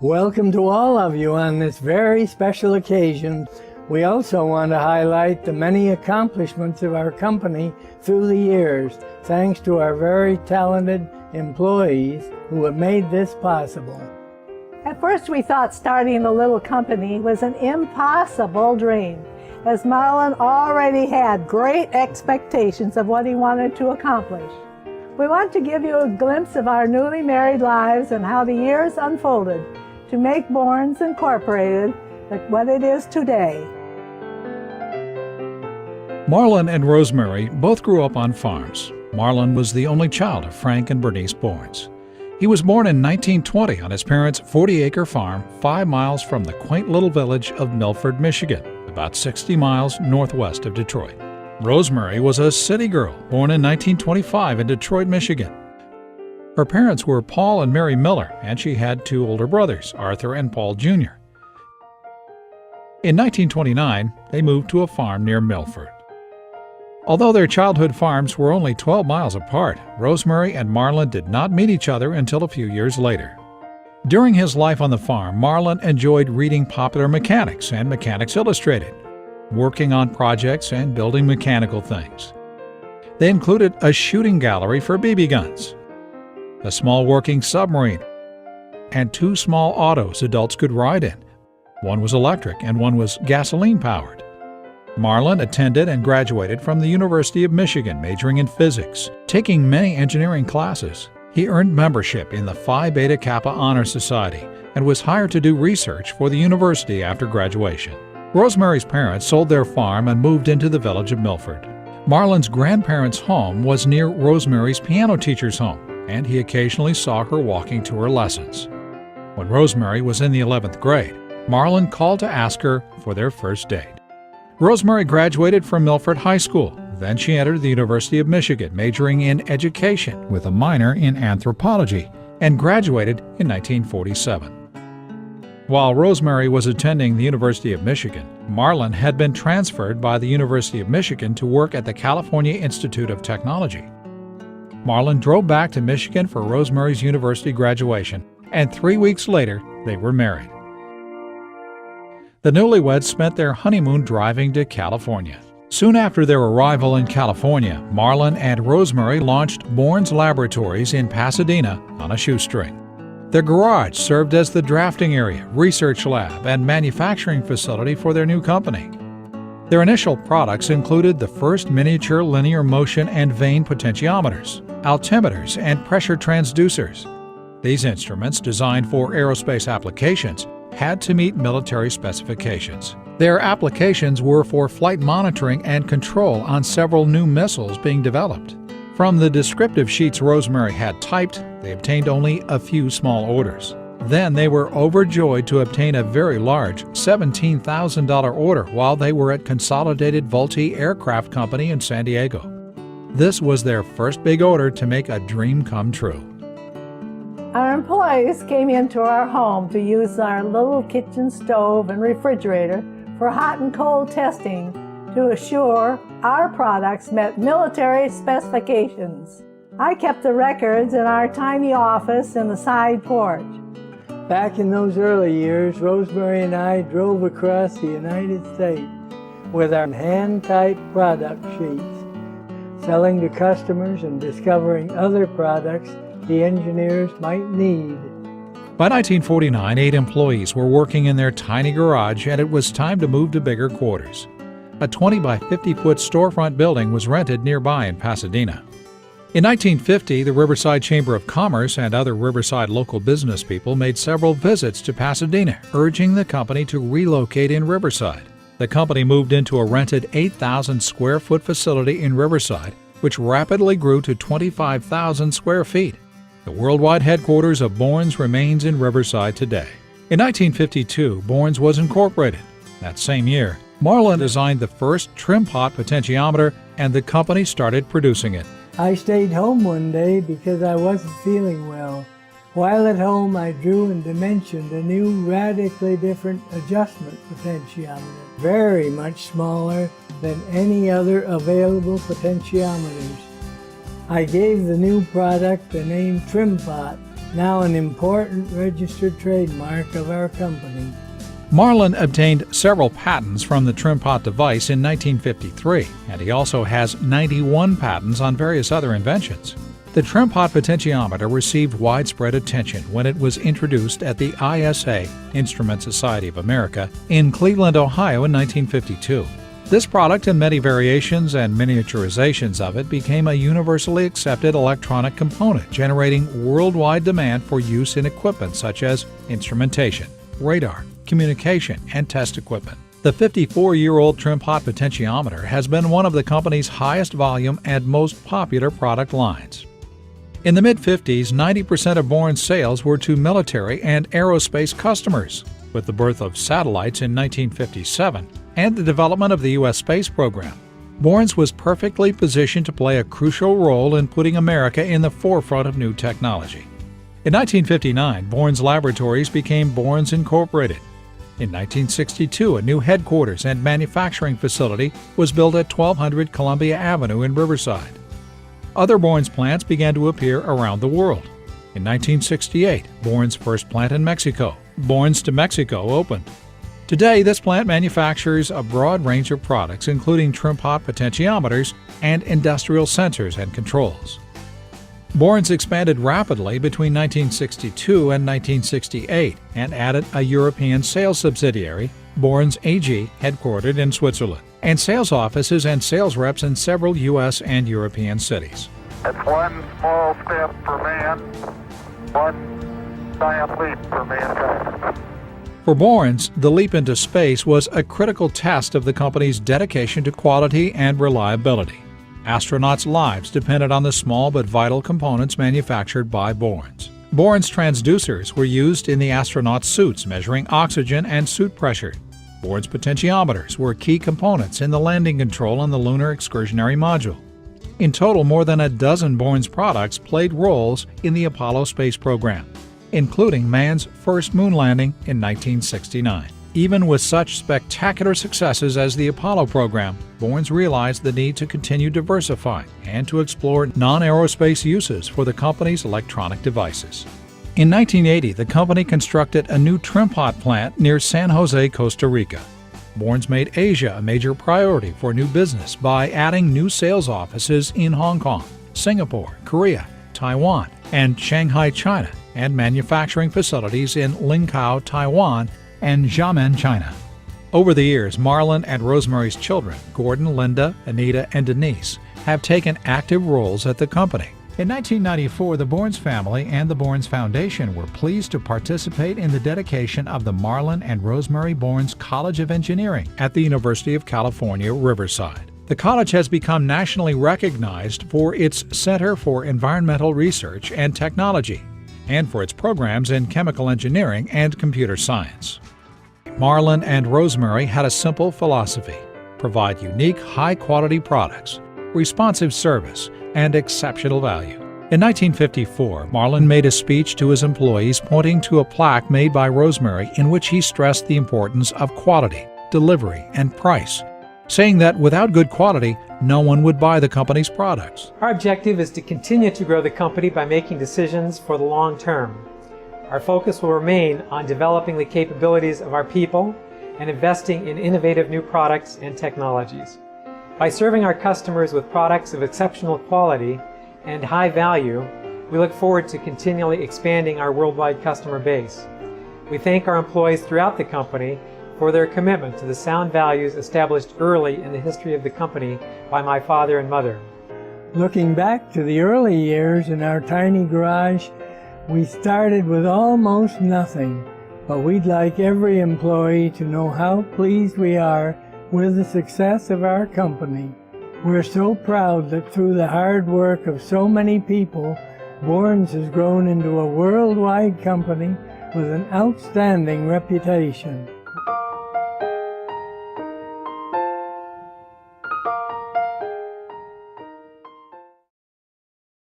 Welcome to all of you on this very special occasion. We also want to highlight the many accomplishments of our company through the years, thanks to our very talented employees who have made this possible. At first we thought starting a little company was an impossible dream, as Marlan already had great expectations of what he wanted to accomplish. We want to give you a glimpse of our newly married lives and how the years unfolded to make Bourns Incorporated what it is today. Marlan and Rosemary both grew up on farms. Marlan was the only child of Frank and Bernice Bourns. He was born in 1920 on his parents' 40-acre farm 5 miles from the quaint little village of Milford, Michigan, about 60 miles northwest of Detroit. Rosemary was a city girl born in 1925 in Detroit, Michigan. Her parents were Paul and Mary Miller, and she had 2 older brothers, Arthur and Paul Jr. In 1929, they moved to a farm near Milford. Although their childhood farms were only 12 miles apart, Rosemary and Marlan did not meet each other until a few years later. During his life on the farm, Marlan enjoyed reading Popular Mechanics and Mechanics Illustrated, working on projects and building mechanical things. They included a shooting gallery for BB guns, a small working submarine, and 2 small autos adults could ride in. One was electric and one was gasoline-powered. Marlan attended and graduated from the University of Michigan, majoring in physics, taking many engineering classes. He earned membership in the Phi Beta Kappa Honor Society and was hired to do research for the university after graduation. Rosemary's parents sold their farm and moved into the village of Milford. Marlan's grandparents' home was near Rosemary's piano teacher's home, and he occasionally saw her walking to her lessons. When Rosemary was in the 11th grade, Marlan called to ask her for their first date. Rosemary graduated from Milford High School. Then she entered the University of Michigan, majoring in education with a minor in anthropology, and graduated in 1947. While Rosemary was attending the University of Michigan, Marlan had been transferred by the University of Michigan to work at the California Institute of Technology. Marlan drove back to Michigan for Rosemary's university graduation, and 3 weeks later, they were married. The newlyweds spent their honeymoon driving to California. Soon after their arrival in California, Marlan and Rosemary launched Bourns Laboratories in Pasadena on a shoestring. Their garage served as the drafting area, research lab, and manufacturing facility for their new company. Their initial products included the first miniature linear motion and vane potentiometers, altimeters, and pressure transducers. These instruments, designed for aerospace applications, had to meet military specifications. Their applications were for flight monitoring and control on several new missiles being developed. From the descriptive sheets Rosemary had typed, they obtained only a few small orders. Then they were overjoyed to obtain a very large $17,000 order while they were at Consolidated Vultee Aircraft Company in San Diego. This was their first big order to make a dream come true. Our employees came into our home to use our little kitchen stove and refrigerator for hot and cold testing to assure our products met military specifications. I kept the records in our tiny office in the side porch. Back in those early years, Rosemary and I drove across the United States with our hand-typed product sheets, selling to customers and discovering other products the engineers might need. By 1949, 8 employees were working in their tiny garage, and it was time to move to bigger quarters. A 20 by 50-foot storefront building was rented nearby in Pasadena. In 1950, the Riverside Chamber of Commerce and other Riverside local business people made several visits to Pasadena, urging the company to relocate in Riverside. The company moved into a rented 8,000 square foot facility in Riverside, which rapidly grew to 25,000 square feet. The worldwide headquarters of Bourns remains in Riverside today. In 1952, Bourns was incorporated. That same year, Marlan designed the first trim pot potentiometer, and the company started producing it. I stayed home one day because I wasn't feeling well. While at home, I drew and dimensioned a new, radically different adjustment potentiometer, very much smaller than any other available potentiometers. I gave the new product the name Trim Pot now an important registered trademark of our company. Marlan obtained several patents from the trim pot device in 1953, and he also has 91 patents on various other inventions. The trim pot potentiometer received widespread attention when it was introduced at the ISA, Instrument Society of America, in Cleveland, Ohio in 1952. This product and many variations and miniaturizations of it became a universally accepted electronic component, generating worldwide demand for use in equipment such as instrumentation, radar, communication, and test equipment. The 54-year-old trim pot potentiometer has been one of the company's highest volume and most popular product lines. In the mid-50s, 90% of Bourns' sales were to military and aerospace customers. With the birth of satellites in 1957 and the development of the U.S. space program, Bourns was perfectly positioned to play a crucial role in putting America in the forefront of new technology. In 1959, Bourns Laboratories became Bourns Incorporated. In 1962, a new headquarters and manufacturing facility was built at 1200 Columbia Avenue in Riverside. Other Bourns plants began to appear around the world. In 1968, Bourns' first plant in Mexico, Bourns to Mexico, opened. Today, this plant manufactures a broad range of products, including trim pot potentiometers and industrial sensors and controls. Bourns expanded rapidly between 1962 and 1968 and added a European sales subsidiary, Bourns AG, headquartered in Switzerland, and sales offices and sales reps in several U.S. and European cities. It's one small step for man, one giant leap for mankind. For Bourns, the leap into space was a critical test of the company's dedication to quality and reliability. Astronauts' lives depended on the small but vital components manufactured by Bourns. Bourns transducers were used in the astronauts' suits, measuring oxygen and suit pressure. Bourns potentiometers were key components in the landing control on the Lunar Excursionary Module. In total, more than a dozen Bourns products played roles in the Apollo space program, including man's first moon landing in 1969. Even with such spectacular successes as the Apollo program, Bourns realized the need to continue diversifying and to explore non-aerospace uses for the company's electronic devices. In 1980, the company constructed a new trim pot plant near San Jose, Costa Rica. Bourns made Asia a major priority for new business by adding new sales offices in Hong Kong, Singapore, Korea, Taiwan, and Shanghai, China, and manufacturing facilities in Linkou, Taiwan, and Xiamen, China. Over the years, Marlan and Rosemary's children, Gordon, Linda, Anita, and Denise, have taken active roles at the company. In 1994, the Bourns family and the Bourns Foundation were pleased to participate in the dedication of the Marlan and Rosemary Bourns College of Engineering at the University of California, Riverside. The college has become nationally recognized for its Center for Environmental Research and Technology and for its programs in chemical engineering and computer science. Marlan and Rosemary had a simple philosophy: provide unique, high-quality products, responsive service, and exceptional value. In 1954, Marlan made a speech to his employees pointing to a plaque made by Rosemary in which he stressed the importance of quality, delivery, and price, saying that without good quality, no one would buy the company's products. Our objective is to continue to grow the company by making decisions for the long term. Our focus will remain on developing the capabilities of our people and investing in innovative new products and technologies. By serving our customers with products of exceptional quality and high value, we look forward to continually expanding our worldwide customer base. We thank our employees throughout the company for their commitment to the sound values established early in the history of the company by my father and mother. Looking back to the early years in our tiny garage, we started with almost nothing, but we'd like every employee to know how pleased we are with the success of our company. We're so proud that through the hard work of so many people, Bourns has grown into a worldwide company with an outstanding reputation.